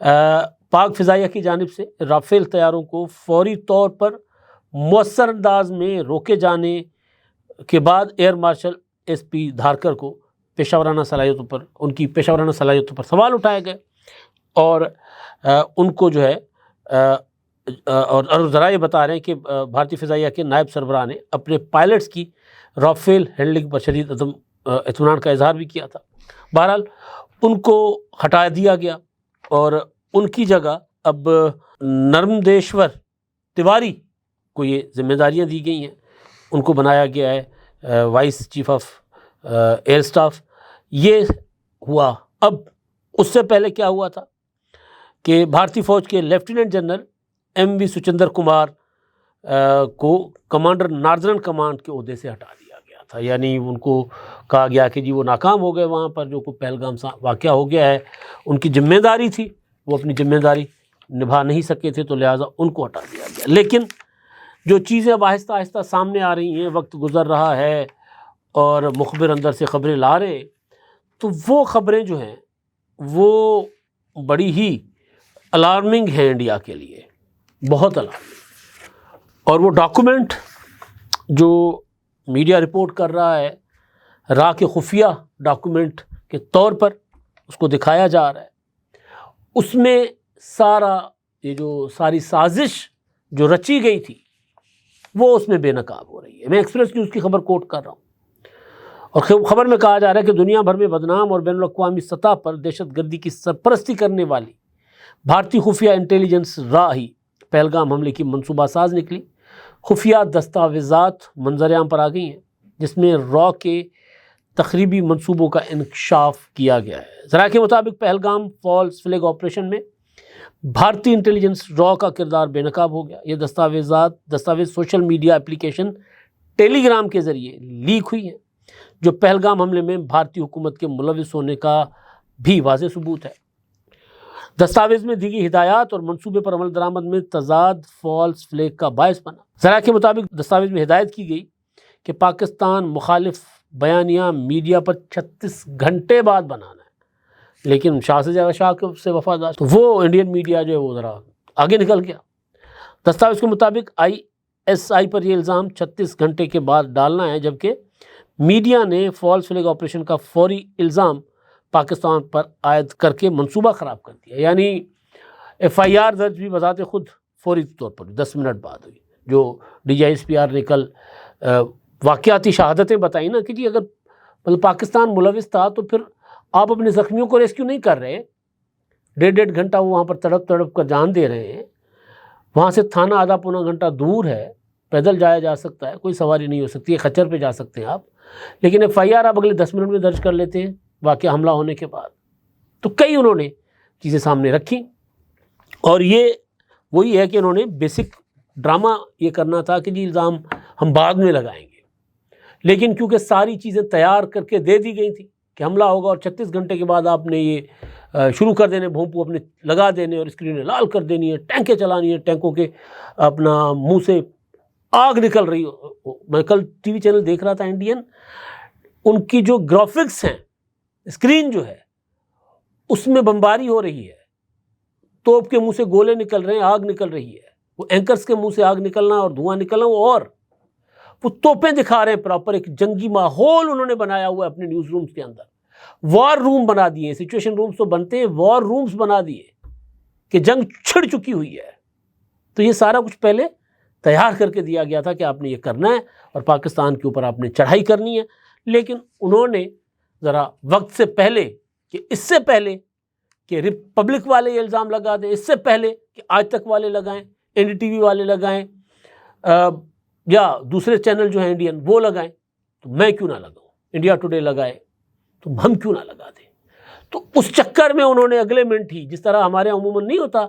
پاک فضائیہ کی جانب سے رافیل طیاروں کو فوری طور پر مؤثر انداز میں روکے جانے کے بعد ایئر مارشل ایس پی دھارکر کو پیشہ ورانہ صلاحیتوں پر سوال اٹھائے گئے، اور ان کو جو ہے اور ذرائع بتا رہے ہیں کہ بھارتی فضائیہ کے نائب سربراہ نے اپنے پائلٹس کی رافیل ہینڈلنگ پر شدید عدم اطمینان کا اظہار بھی کیا تھا۔ بہرحال ان کو ہٹا دیا گیا اور ان کی جگہ اب نرمدیشور تیواری کو یہ ذمہ داریاں دی گئی ہیں، ان کو بنایا گیا ہے vice chief of air staff. یہ ہوا۔ اب اس سے پہلے کیا ہوا تھا کہ بھارتی فوج کے لیفٹیننٹ جنرل ایم وی سچندر کمار کو کمانڈر ناردرن کمانڈ کے عہدے سے ہٹا دیا گیا تھا، یعنی ان کو کہا گیا کہ جی وہ ناکام ہو گئے وہاں پر، جو کوئی پہلگام واقعہ ہو گیا ہے ان کی ذمہ داری تھی، وہ اپنی ذمہ داری نبھا نہیں سکے تھے، تو لہٰذا ان کو ہٹا دیا گیا۔ لیکن جو چیزیں اب آہستہ آہستہ سامنے آ رہی ہیں، وقت گزر رہا ہے اور مخبر اندر سے خبریں لا رہے، تو وہ خبریں جو ہیں وہ بڑی ہی الارمنگ ہیں انڈیا کے لیے، بہت الارمنگ۔ اور وہ ڈاکومنٹ جو میڈیا رپورٹ کر رہا ہے را کے خفیہ ڈاکومنٹ کے طور پر اس کو دکھایا جا رہا ہے، اس میں ساری سازش جو رچی گئی تھی وہ اس میں بے نقاب ہو رہی ہے۔ میں ایکسپریس نیوز کی خبر کوٹ کر رہا ہوں، اور خبر میں کہا جا رہا ہے کہ دنیا بھر میں بدنام اور بین الاقوامی سطح پر دہشت گردی کی سرپرستی کرنے والی بھارتی خفیہ انٹیلیجنس را ہی پہلگام حملے کی منصوبہ ساز نکلی۔ خفیہ دستاویزات منظر عام پر آ گئی ہیں جس میں را کے تخریبی منصوبوں کا انکشاف کیا گیا ہے۔ ذرائع کے مطابق پہلگام فالس فلیگ آپریشن میں بھارتی انٹیلیجنس را کا کردار بے نقاب ہو گیا۔ یہ دستاویز سوشل میڈیا اپلیکیشن ٹیلی گرام کے ذریعے لیک ہوئی ہیں، جو پہلگام حملے میں بھارتی حکومت کے ملوث ہونے کا بھی واضح ثبوت ہے۔ دستاویز میں دی گئی ہدایات اور منصوبے پر عمل درآمد میں تضاد فالس فلیگ کا باعث بنا۔ ذرائع کے مطابق دستاویز میں ہدایت کی گئی کہ پاکستان مخالف بیانیہ میڈیا پر 36 گھنٹے بعد بنانا ہے، لیکن شاہ سے زیادہ شاہ سے وفادار، تو وہ انڈین میڈیا جو ہے وہ ذرا آگے نکل گیا۔ دستاویز کے مطابق ISI پر یہ الزام 36 گھنٹے کے بعد ڈالنا ہے، جبکہ میڈیا نے فالس فلیگ آپریشن کا فوری الزام پاکستان پر عائد کر کے منصوبہ خراب کر دیا، یعنی FIR درج بھی بذات خود فوری طور پر 10 منٹ بعد ہوئی۔ جو DGISPR نے کل واقعاتی شہادتیں بتائیں نا کہ جی اگر مطلب پاکستان ملوث تھا تو پھر آپ اپنے زخمیوں کو ریسکیو نہیں کر رہے، 1.5 گھنٹہ وہ وہاں پر تڑپ کر جان دے رہے ہیں، وہاں سے تھانہ آدھا پونا گھنٹہ دور ہے، پیدل جایا جا سکتا ہے، کوئی سواری نہیں ہو سکتی ہے، خچر پہ جا سکتے ہیں آپ، لیکن FIR آپ اگلے 10 منٹ میں درج کر لیتے ہیں واقعہ حملہ ہونے کے بعد۔ تو کئی انہوں نے چیزیں سامنے رکھی، اور یہ وہی ہے کہ انہوں نے بیسک ڈرامہ یہ کرنا تھا کہ جی الزام ہم بعد میں لگائیں گے، لیکن کیونکہ ساری چیزیں تیار کر کے دے دی گئی تھیں کہ حملہ ہوگا، اور 36 گھنٹے کے بعد آپ نے یہ شروع کر دینے، بھونپو اپنے لگا دینے اور اسکرینیں لال کر دینی ہے، ٹینکیں چلانی ہیں، ٹینکوں کے اپنا منہ سے آگ نکل رہی ہو۔ میں کل ٹی وی چینل دیکھ رہا تھا انڈین، ان کی جو گرافکس ہیں، اسکرین جو ہے اس میں بمباری ہو رہی ہے، توپ کے منہ سے گولے نکل رہے ہیں، آگ نکل رہی ہے، وہ اینکرز کے منہ سے آگ نکلنا اور دھواں نکلنا، اور وہ توپیں دکھا رہے ہیں، پراپر ایک جنگی ماحول انہوں نے بنایا ہوا ہے اپنے نیوز رومز کے اندر، وار روم بنا دیے، سچویشن رومز تو بنتے ہیں، وار رومز بنا دیے کہ جنگ چھڑ چکی ہوئی ہے۔ تو یہ سارا کچھ پہلے تیار کر کے دیا گیا تھا کہ آپ نے یہ کرنا ہے اور پاکستان کے اوپر آپ نے چڑھائی کرنی ہے، لیکن انہوں نے ذرا وقت سے پہلے، کہ اس سے پہلے کہ ریپبلک والے یہ الزام لگا دیں، اس سے پہلے کہ آج تک والے لگائیں، NDTV والے لگائیں، یا دوسرے چینل جو ہیں انڈین وہ لگائیں، تو میں کیوں نہ لگاؤں، انڈیا ٹوڈے لگائے تو ہم کیوں نہ لگا دیں۔ تو اس چکر میں انہوں نے اگلے منٹ ہی، جس طرح ہمارے عموماً نہیں ہوتا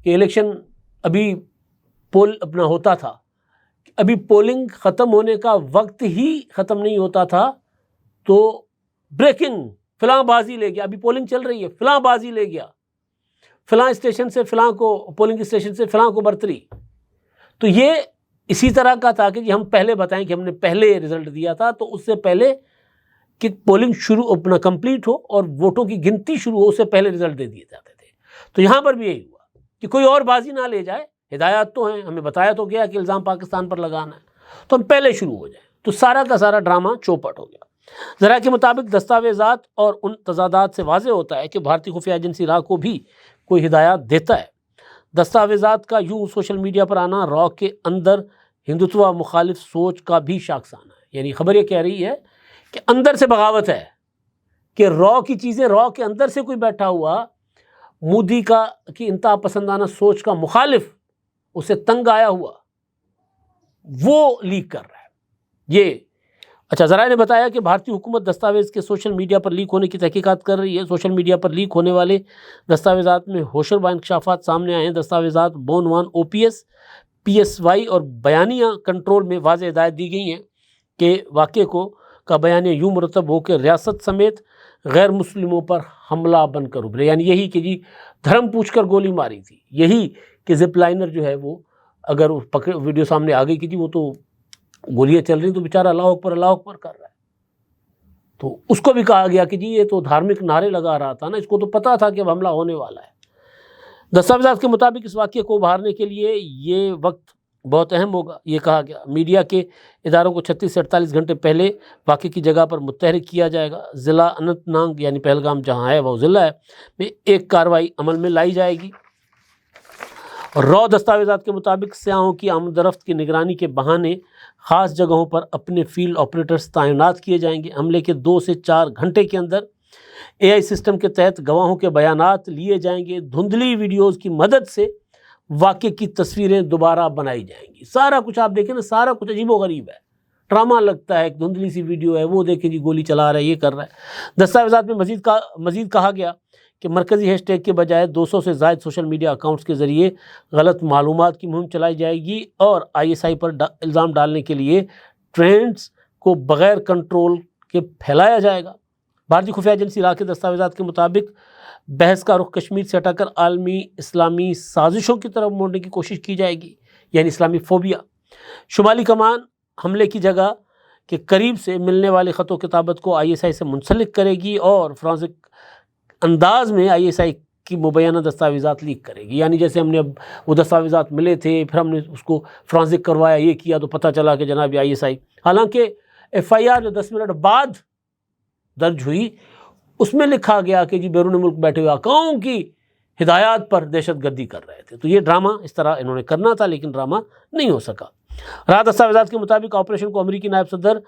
کہ الیکشن ابھی پول اپنا ہوتا تھا، ابھی پولنگ ختم ہونے کا وقت ہی ختم نہیں ہوتا تھا تو بریکنگ، فلاں بازی لے گیا، ابھی پولنگ چل رہی ہے، فلاں بازی لے گیا، فلاں اسٹیشن سے فلاں کو، پولنگ اسٹیشن سے فلاں کو برتری۔ تو یہ اسی طرح کا تھا کہ جی ہم پہلے بتائیں کہ ہم نے پہلے رزلٹ دیا تھا، تو اس سے پہلے کہ پولنگ شروع اپنا کمپلیٹ ہو اور ووٹوں کی گنتی شروع ہو، اس سے پہلے رزلٹ دے دیے جاتے تھے۔ تو یہاں پر بھی یہی ہوا کہ کوئی اور بازی نہ لے جائے، ہدایات تو ہیں، ہمیں بتایا تو گیا کہ الزام پاکستان پر لگانا ہے، تو ہم پہلے شروع ہو جائیں، تو سارا کا سارا ڈرامہ چوپٹ ہو گیا۔ ذرائع کے مطابق دستاویزات اور ان تضادات سے واضح ہوتا ہے کہ بھارتی خفیہ ایجنسی را کو بھی کوئی ہدایات دیتا ہے۔ دستاویزات کا یوں سوشل میڈیا پر آنا را کے اندر ہندوتوا مخالف سوچ کا بھی شاخسانہ ہے، یعنی خبر یہ کہہ رہی ہے کہ اندر سے بغاوت ہے، کہ را کی چیزیں، را کے اندر سے کوئی بیٹھا ہوا مودی کی انتہا پسندانہ سوچ کا مخالف، اسے تنگ آیا ہوا، وہ لیک کر رہا ہے یہ۔ اچھا، ذرائع نے بتایا کہ بھارتی حکومت دستاویز کے سوشل میڈیا پر لیک ہونے کی تحقیقات کر رہی ہے۔ سوشل میڈیا پر لیک ہونے والے دستاویزات میں ہوشربا انکشافات سامنے آئے ہیں۔ دستاویزات بون وان O P S, P S Y اور بیانیہ کنٹرول میں واضح ہدایت دی گئی ہیں کہ واقعے کا بیانیہ یوں مرتب ہو کہ ریاست سمیت غیر مسلموں پر حملہ بن کر ابھرے، یعنی یہی کہ جی دھرم پوچھ کر گولی ماری تھی، یہی کہ زپ لائنر جو ہے وہ اگر ویڈیو سامنے آ گئی کہ جی وہ تو گولیاں چل رہی تو بیچارہ اللہ اکبر کر رہا ہے، تو اس کو بھی کہا گیا کہ جی یہ تو دھارمک نعرے لگا رہا تھا نا، اس کو تو پتہ تھا کہ اب حملہ ہونے والا ہے۔ دستاویزات کے مطابق اس واقعے کو ابھارنے کے لیے یہ وقت بہت اہم ہوگا، یہ کہا گیا۔ میڈیا کے اداروں کو 36 سے 48 گھنٹے پہلے واقعے کی جگہ پر متحرک کیا جائے گا۔ ضلع اننت ناگ یعنی پہلگام جہاں ہے وہ ضلع ہے میں ایک کارروائی عمل میں لائی جائے گی۔ را دستاویزات کے مطابق سیاحوں کی آمد و رفت کی نگرانی کے بہانے خاص جگہوں پر اپنے فیلڈ آپریٹرز تعینات کیے جائیں گے۔ حملے کے 2 سے 4 گھنٹے کے اندر اے آئی سسٹم کے تحت گواہوں کے بیانات لیے جائیں گے۔ دھندلی ویڈیوز کی مدد سے واقعے کی تصویریں دوبارہ بنائی جائیں گی۔ سارا کچھ آپ دیکھیں نا، سارا کچھ عجیب و غریب ہے، ڈرامہ لگتا ہے، ایک دھندلی سی ویڈیو ہے، وہ دیکھیں جی گولی چلا رہا ہے، یہ کر رہا ہے۔ دستاویزات میں مزید کہا گیا کہ مرکزی ہیش ٹیگ کے بجائے 200 سے زائد سوشل میڈیا اکاؤنٹس کے ذریعے غلط معلومات کی مہم چلائی جائے گی اور آئی ایس آئی پر الزام ڈالنے کے لیے ٹرینڈز کو بغیر کنٹرول کے پھیلایا جائے گا۔ بھارتی خفیہ ایجنسی را کے دستاویزات کے مطابق بحث کا رخ کشمیر سے ہٹا کر عالمی اسلامی سازشوں کی طرف موڑنے کی کوشش کی جائے گی، یعنی اسلامی فوبیا۔ شمالی کمان حملے کی جگہ کے قریب سے ملنے والے خط و کتابت کو آئی ایس آئی سے منسلک کرے گی اور فرانسک انداز میں آئی ایس آئی کی مبینہ دستاویزات لیک کرے گی، یعنی جیسے ہم نے اب وہ دستاویزات ملے تھے، پھر ہم نے اس کو فرانسک کروایا، یہ کیا تو پتہ چلا کہ جناب آئی ایس آئی، حالانکہ ایف آئی آر جو 10 منٹ بعد درج ہوئی اس میں لکھا گیا کہ جی بیرون ملک بیٹھے ہوئے آقاؤں کی ہدایات پر دہشت گردی کر رہے تھے۔ تو یہ ڈرامہ اس طرح انہوں نے کرنا تھا، لیکن ڈرامہ نہیں ہو سکا۔ راہ دستاویزات کے مطابق آپریشن کو امریکی نائب صدر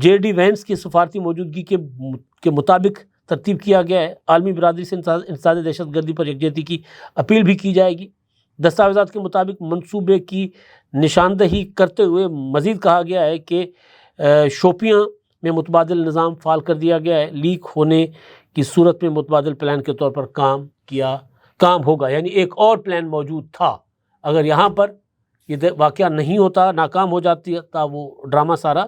جے ڈی وینس کی سفارتی موجودگی کے مطابق ترتیب کیا گیا ہے۔ عالمی برادری سے انسداد دہشت گردی پر یکجہتی کی اپیل بھی کی جائے گی۔ دستاویزات کے مطابق منصوبے کی نشاندہی کرتے ہوئے مزید کہا گیا ہے کہ شوپیاں میں متبادل نظام فعال کر دیا گیا ہے۔ لیک ہونے کی صورت میں متبادل پلان کے طور پر کام ہوگا، یعنی ایک اور پلان موجود تھا، اگر یہاں پر یہ واقعہ نہیں ہوتا، ناکام ہو جاتی تھا وہ ڈرامہ سارا،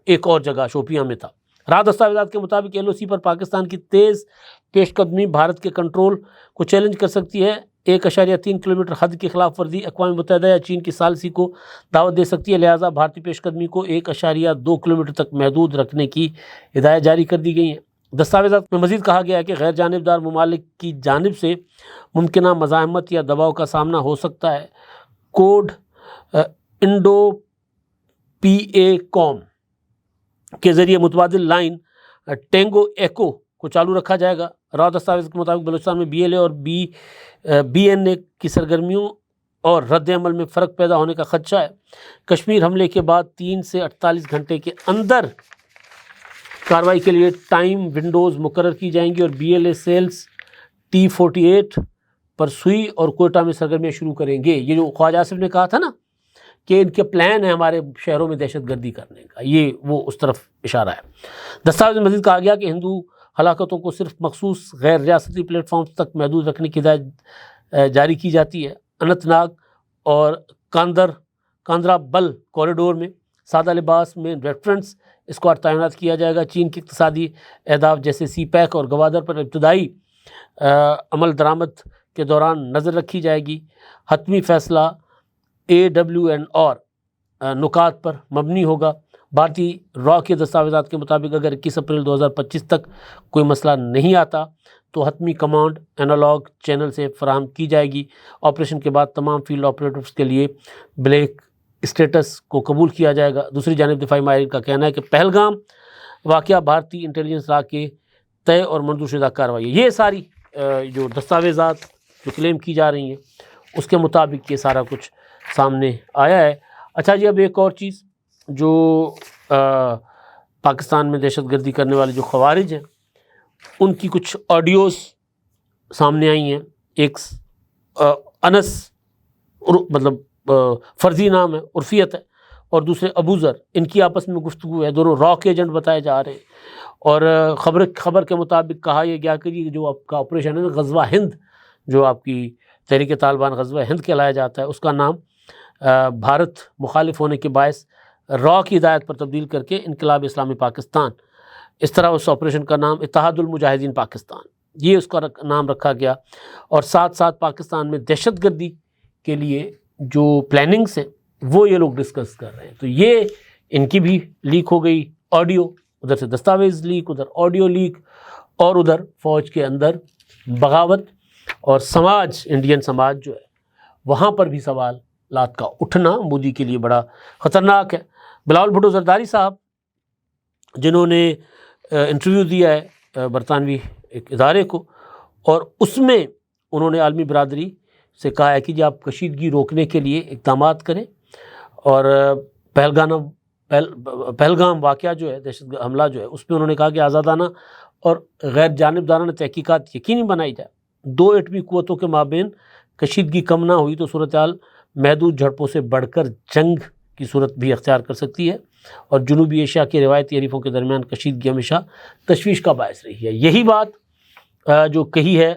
ایک اور جگہ شوپیاں میں تھا۔ راہ دستاویزات کے مطابق ایل او سی پر پاکستان کی تیز پیش قدمی بھارت کے کنٹرول کو چیلنج کر سکتی ہے۔ 1.3 کلومیٹر حد کی خلاف ورزی اقوام متحدہ یا چین کی ثالثی کو دعوت دے سکتی ہے، لہٰذا بھارتی پیش قدمی کو 1.2 کلومیٹر تک محدود رکھنے کی ہدایت جاری کر دی گئی ہیں۔ دستاویزات میں مزید کہا گیا ہے کہ غیر جانبدار ممالک کی جانب سے ممکنہ مزاحمت یا دباؤ کا سامنا ہو سکتا ہے۔ کوڈ انڈو پی اے کوم کے ذریعے متبادل لائن ٹینگو ایکو کو چالو رکھا جائے گا۔ راہ دستاویز کے مطابق بلوچستان میں بی ایل اے اور بی این اے کی سرگرمیوں اور رد عمل میں فرق پیدا ہونے کا خدشہ ہے۔ کشمیر حملے کے بعد 3 سے 48 گھنٹے کے اندر کارروائی کے لیے ٹائم ونڈوز مقرر کی جائیں گی اور B L A cells T48 پر سوئی اور کوئٹہ میں سرگرمیاں شروع کریں گے۔ یہ جو خواجہ آصف نے کہا تھا نا کہ ان کے پلان ہے ہمارے شہروں میں دہشت گردی کرنے کا، یہ وہ اس طرف اشارہ ہے۔ دستاویز میں مزید کہا گیا کہ ہندو ہلاکتوں کو صرف مخصوص غیر ریاستی پلیٹ فارمز تک محدود رکھنے کی ہدایت جاری کی جاتی ہے۔ اننت ناگ اور کاندرا بل کوریڈور میں سادہ لباس میں ریفرنس اسکواڈ تعینات کیا جائے گا۔ چین کی اقتصادی اہداف جیسے سی پیک اور گوادر پر ابتدائی عمل درآمد کے دوران نظر رکھی جائے گی۔ حتمی فیصلہ AWN اور نکات پر مبنی ہوگا۔ بھارتی را کے دستاویزات کے مطابق اگر 21 اپریل 2025 تک کوئی مسئلہ نہیں آتا تو حتمی کمانڈ انالاگ چینل سے فراہم کی جائے گی۔ آپریشن کے بعد تمام فیلڈ آپریٹرز کے لیے بلیک اسٹیٹس کو قبول کیا جائے گا۔ دوسری جانب دفاعی ماہرین کا کہنا ہے کہ پہلگام واقعہ بھارتی انٹیلیجنس راہ کے طے اور منظور شدہ کارروائی ہے۔ یہ ساری جو دستاویزات جو کلیم کی جا رہی ہیں اس کے مطابق یہ سارا کچھ سامنے آیا ہے۔ اچھا جی، اب ایک اور چیز جو پاکستان میں دہشت گردی کرنے والے جو خوارج ہیں ان کی کچھ آڈیوز سامنے آئی ہیں۔ ایک انس مطلب فرضی نام ہے، عرفیت ہے، اور دوسرے ابوذر، ان کی آپس میں گفتگو ہے، دونوں راک ایجنٹ بتائے جا رہے ہیں۔ اور خبر کے مطابق کہا یہ گیا کہ جو آپ کا آپریشن ہے غزوہ ہند، جو آپ کی تحریک طالبان غزوہ ہند کہلایا جاتا ہے، اس کا نام بھارت مخالف ہونے کے باعث را کی ہدایت پر تبدیل کر کے انقلاب اسلامی پاکستان، اس طرح اس آپریشن کا نام اتحاد المجاہدین پاکستان، یہ اس کا نام رکھا گیا۔ اور ساتھ ساتھ پاکستان میں دہشت گردی کے لیے جو پلاننگز ہیں وہ یہ لوگ ڈسکس کر رہے ہیں۔ تو یہ ان کی بھی لیک ہو گئی آڈیو، ادھر سے دستاویز لیک، ادھر آڈیو لیک، اور ادھر فوج کے اندر بغاوت اور سماج، انڈین سماج جو ہے وہاں پر بھی سوالات کا اٹھنا مودی کے لیے بڑا خطرناک ہے۔ بلاول بھٹو زرداری صاحب جنہوں نے انٹرویو دیا ہے برطانوی ایک ادارے کو، اور اس میں انہوں نے عالمی برادری سے کہا ہے کہ جی آپ کشیدگی روکنے کے لیے اقدامات کریں، اور پہلگام واقعہ جو ہے، دہشت حملہ جو ہے، اس میں انہوں نے کہا کہ آزادانہ اور غیر جانبدارانہ تحقیقات یقینی بنائی جائے۔ دو ایٹمی قوتوں کے مابین کشیدگی کم نہ ہوئی تو صورتحال محدود جھڑپوں سے بڑھ کر جنگ کی صورت بھی اختیار کر سکتی ہے، اور جنوبی ایشیا کے روایتی حریفوں کے درمیان کشیدگی ہمیشہ تشویش کا باعث رہی ہے۔ یہی بات جو کہی ہے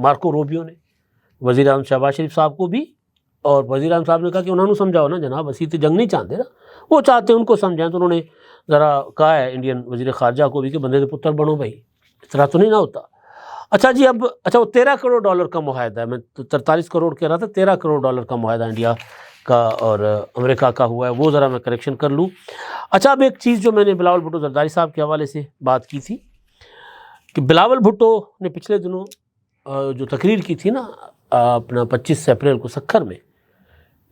مارکو روبیو نے وزیر اعظم شہباز شریف صاحب کو بھی، اور وزیر اعظم صاحب نے کہا کہ انہوں نے سمجھاؤ نا جناب، اسی تو جنگ نہیں چاہتے نا، وہ چاہتے ہیں ان کو سمجھائیں۔ تو انہوں نے ذرا کہا ہے انڈین وزیر خارجہ کو بھی کہ بندے کے پتر بنو بھائی، اس طرح تو نہیں نہ ہوتا۔ اچھا جی، اب وہ $13 کروڑ کا معاہدہ ہے، میں 43 کروڑ کہہ رہا تھا، $13 کروڑ کا معاہدہ انڈیا کا اور امریکہ کا ہوا ہے، وہ ذرا میں کریکشن کر لوں۔ اچھا، اب ایک چیز جو میں نے بلاول بھٹو زرداری صاحب کے حوالے سے بات کی تھی کہ بلاول بھٹو نے پچھلے دنوں جو تقریر کی تھی نا اپنا 25 اپریل کو سکھر میں،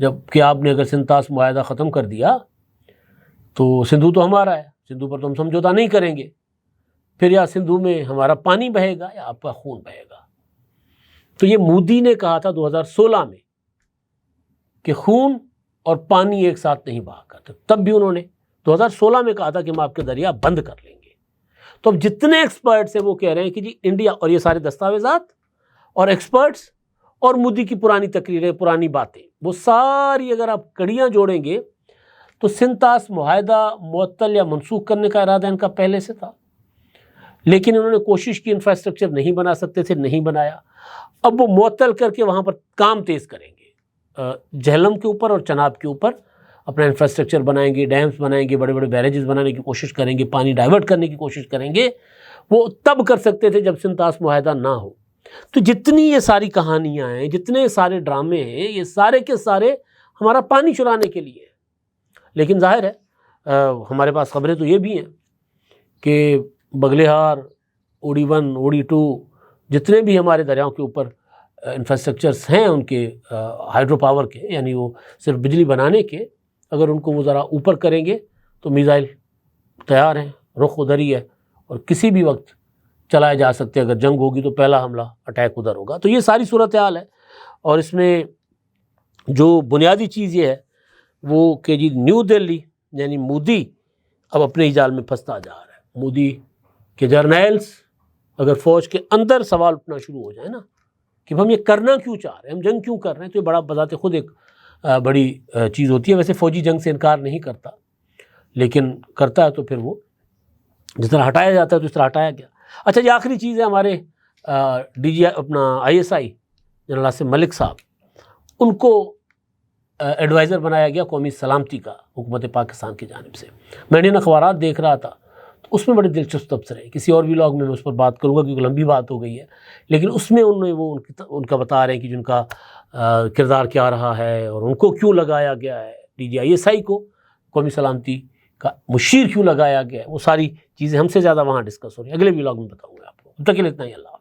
جب کہ آپ نے اگر سنتاس معاہدہ ختم کر دیا تو سندھو تو ہمارا ہے، سندھو پر تو ہم سمجھوتا نہیں کریں گے، پھر یا سندھو میں ہمارا پانی بہے گا یا آپ کا خون بہے گا۔ تو یہ مودی نے کہا تھا 2016 میں کہ خون اور پانی ایک ساتھ نہیں بہا کرتے، تب بھی انہوں نے 2016 میں کہا تھا کہ ہم آپ کے دریا بند کر لیں گے۔ تو اب جتنے ایکسپرٹس ہیں وہ کہہ رہے ہیں کہ جی انڈیا، اور یہ سارے دستاویزات اور ایکسپرٹس اور مودی کی پرانی تقریریں، پرانی باتیں، وہ ساری اگر آپ کڑیاں جوڑیں گے تو سنتاس معاہدہ معطل یا منسوخ کرنے کا ارادہ ان کا پہلے سے تھا، لیکن انہوں نے کوشش کی، انفراسٹرکچر نہیں بنا سکتے تھے، نہیں بنایا۔ اب وہ معطل کر کے وہاں پر کام تیز کریں گے، جہلم کے اوپر اور چناب کے اوپر اپنا انفراسٹرکچر بنائیں گے، ڈیمز بنائیں گے، بڑے بڑے بیریجز بنانے کی کوشش کریں گے، پانی ڈائیورٹ کرنے کی کوشش کریں گے۔ وہ تب کر سکتے تھے جب سنتاس معاہدہ نہ ہو۔ تو جتنی یہ ساری کہانیاں ہیں، جتنے سارے ڈرامے ہیں، یہ سارے کے سارے ہمارا پانی چرانے کے لیے ہیں۔ لیکن ظاہر ہے ہمارے پاس خبریں تو یہ بھی ہیں کہ بگلہار، اوڑی 1، اوڑی 2، جتنے بھی ہمارے دریاؤں کے اوپر انفراسٹرکچرس ہیں ان کے ہائیڈرو پاور کے، یعنی وہ صرف بجلی بنانے کے، اگر ان کو وہ ذرا اوپر کریں گے تو میزائل تیار ہیں، رخ ادھر ہی ہے، اور کسی بھی وقت چلائے جا سکتے ہیں۔ اگر جنگ ہوگی تو پہلا حملہ اٹیک ادھر ہوگا۔ تو یہ ساری صورتحال ہے، اور اس میں جو بنیادی چیز یہ ہے وہ کہ جی نیو دہلی یعنی مودی اب اپنے ہی جال میں پھنستا جا رہا ہے۔ مودی کے جرنیلز اگر فوج کے اندر سوال اٹھنا شروع ہو جائے نا کہ ہم یہ کرنا کیوں چاہ رہے ہیں، ہم جنگ کیوں کر رہے ہیں، تو یہ بڑا بذات خود ایک بڑی چیز ہوتی ہے۔ ویسے فوجی جنگ سے انکار نہیں کرتا، لیکن کرتا ہے تو پھر وہ جس طرح ہٹایا جاتا ہے تو اس طرح ہٹایا گیا۔ اچھا جی، آخری چیز ہے، ہمارے ڈی جی اپنا ISI جنرل آصف ملک صاحب، ان کو ایڈوائزر بنایا گیا قومی سلامتی کا حکومت پاکستان کی جانب سے۔ میں انڈین اخبارات دیکھ رہا تھا تو اس میں بڑے دلچسپ تبصرے ہیں، کسی اور ولاگ میں اس پر بات کروں گا کیونکہ لمبی بات ہو گئی ہے، لیکن اس میں انہوں نے وہ ان کا بتا رہے ہیں کہ جن کا کردار کیا رہا ہے اور ان کو کیوں لگایا گیا ہے، DG ISI کو قومی سلامتی کا مشیر کیوں لگایا گیا ہے، وہ ساری چیزیں ہم سے زیادہ وہاں ڈسکس ہو رہی ہیں۔ اگلے ولاگ میں بتاؤں گا آپ کو، تب تک کے لیے اتنا ہی، اللہ۔